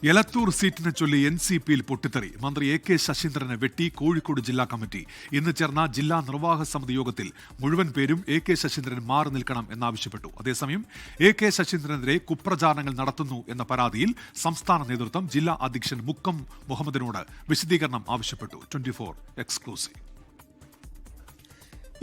എലത്തൂർ സീറ്റിനെ ചൊല്ലി NCPയിൽ പൊട്ടിത്തെറി. മന്ത്രി AK ശശീന്ദ്രനെ വെട്ടി കോഴിക്കോട് ജില്ലാ കമ്മിറ്റി. ഇന്ന് ചേർന്ന ജില്ലാ നിർവാഹക സമിതി യോഗത്തിൽ മുഴുവൻ പേരും AK ശശീന്ദ്രൻ മാറി നിൽക്കണം എന്നാവശ്യപ്പെട്ടു. അതേസമയം AK ശശീന്ദ്രനെതിരെ കുപ്രചാരണങ്ങൾ നടത്തുന്നു എന്ന പരാതിയിൽ സംസ്ഥാന നേതൃത്വം ജില്ലാ അധ്യക്ഷൻ മുക്കം മുഹമ്മദിനോട് വിശദീകരണം ആവശ്യപ്പെട്ടു. 24 എക്സ്ക്ലൂസീവ്.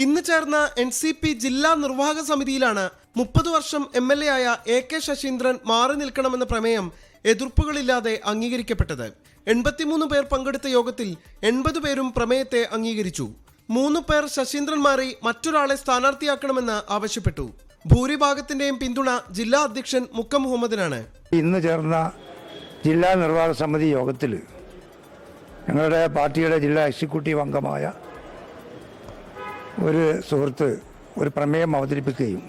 ഇന്ന് ചേർന്ന NCP ജില്ലാ നിർവാഹക സമിതിയിലാണ് 30 വർഷം MLA ആയ AK ശശീന്ദ്രൻ മാറി നിൽക്കണമെന്ന പ്രമേയം എതിർപ്പുകളില്ലാതെ അംഗീകരിക്കപ്പെട്ടത്. 83 പേർ പങ്കെടുത്ത യോഗത്തിൽ 80 പേരും പ്രമേയത്തെ അംഗീകരിച്ചു. 3 പേർ ശശീന്ദ്രൻ മാറി മറ്റൊരാളെ സ്ഥാനാർത്ഥിയാക്കണമെന്ന് ആവശ്യപ്പെട്ടു. ഭൂരിഭാഗത്തിന്റെയും പിന്തുണ ജില്ലാ അധ്യക്ഷൻ മുക്കം മുഹമ്മദിനാണ്. ഇന്ന് ചേർന്ന ജില്ലാ നിർവാഹക സമിതി യോഗത്തിൽ ഞങ്ങളുടെ പാർട്ടിയുടെ ജില്ലാ എക്സിക്യൂട്ടീവ് അംഗമായ ഒരു സുഹൃത്ത് ഒരു പ്രമേയം അവതരിപ്പിക്കുകയും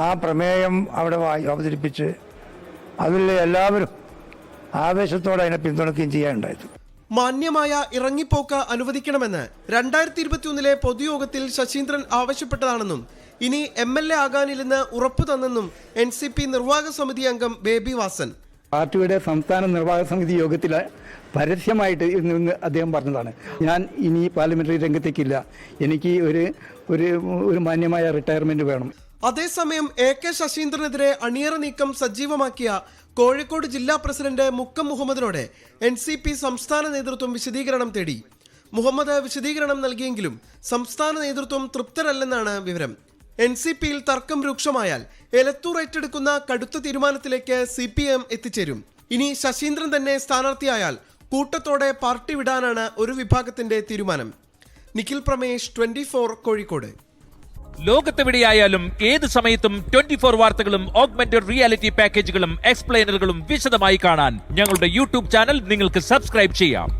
ആ പ്രമേയം അവിടെ അവതരിപ്പിച്ച് അതിൽ എല്ലാവരും ആവേശത്തോടെ അതിനെ പിന്തുണയ്ക്കുകയും ചെയ്യാനുണ്ടായത്. മാന്യമായ ഇറങ്ങിപ്പോക്ക് അനുവദിക്കണമെന്ന് 2021 പൊതുയോഗത്തിൽ ശശീന്ദ്രൻ ആവശ്യപ്പെട്ടതാണെന്നും ഇനി MLA ആകാനില്ലെന്ന് ഉറപ്പു തന്നെന്നും NCP നിർവാഹക സമിതി അംഗം ബേബി വാസൻ പാർട്ടിയുടെ സംസ്ഥാന നിർവാഹക സമിതി യോഗത്തിൽ പരസ്യമായിട്ട് ഇന്ന് അദ്ദേഹം പറഞ്ഞതാണ്, ഞാൻ ഇനി പാർലമെന്ററി രംഗത്തേക്കില്ല, എനിക്ക് ഒരു മാന്യമായ റിട്ടയർമെന്റ് വേണം. അതേസമയം AK ശശീന്ദ്രനെതിരെ അണിയറ നീക്കം സജീവമാക്കിയ കോഴിക്കോട് ജില്ലാ പ്രസിഡന്റ് മുക്കം മുഹമ്മദിനോട് NCP സംസ്ഥാന നേതൃത്വം വിശദീകരണം തേടി. മുഹമ്മദ് വിശദീകരണം നൽകിയെങ്കിലും സംസ്ഥാന നേതൃത്വം തൃപ്തരല്ലെന്നാണ് വിവരം. NCPയിൽ തർക്കം രൂക്ഷമായാൽ എലത്തൂർ ഏറ്റെടുക്കുന്ന കടുത്ത തീരുമാനത്തിലേക്ക് CPM എത്തിച്ചേരും. ഇനി ശശീന്ദ്രൻ തന്നെ സ്ഥാനാർത്ഥിയായാൽ കൂട്ടത്തോടെ പാർട്ടി വിടാനാണ് ഒരു വിഭാഗത്തിന്റെ തീരുമാനം. നിഖിൽ പ്രമേഷ്, 24 കോഴിക്കോട്. ലോകത്തെവിടെയായാലും ഏത് സമയത്തും 24 വാർത്തകളും ഓഗ്മെന്റഡ് റിയാലിറ്റി പാക്കേജുകളും എക്സ്പ്ലെയിനറുകളും വിശദമായി കാണാൻ ഞങ്ങളുടെ YouTube ചാനൽ നിങ്ങൾക്ക് സബ്സ്ക്രൈബ് ചെയ്യാം.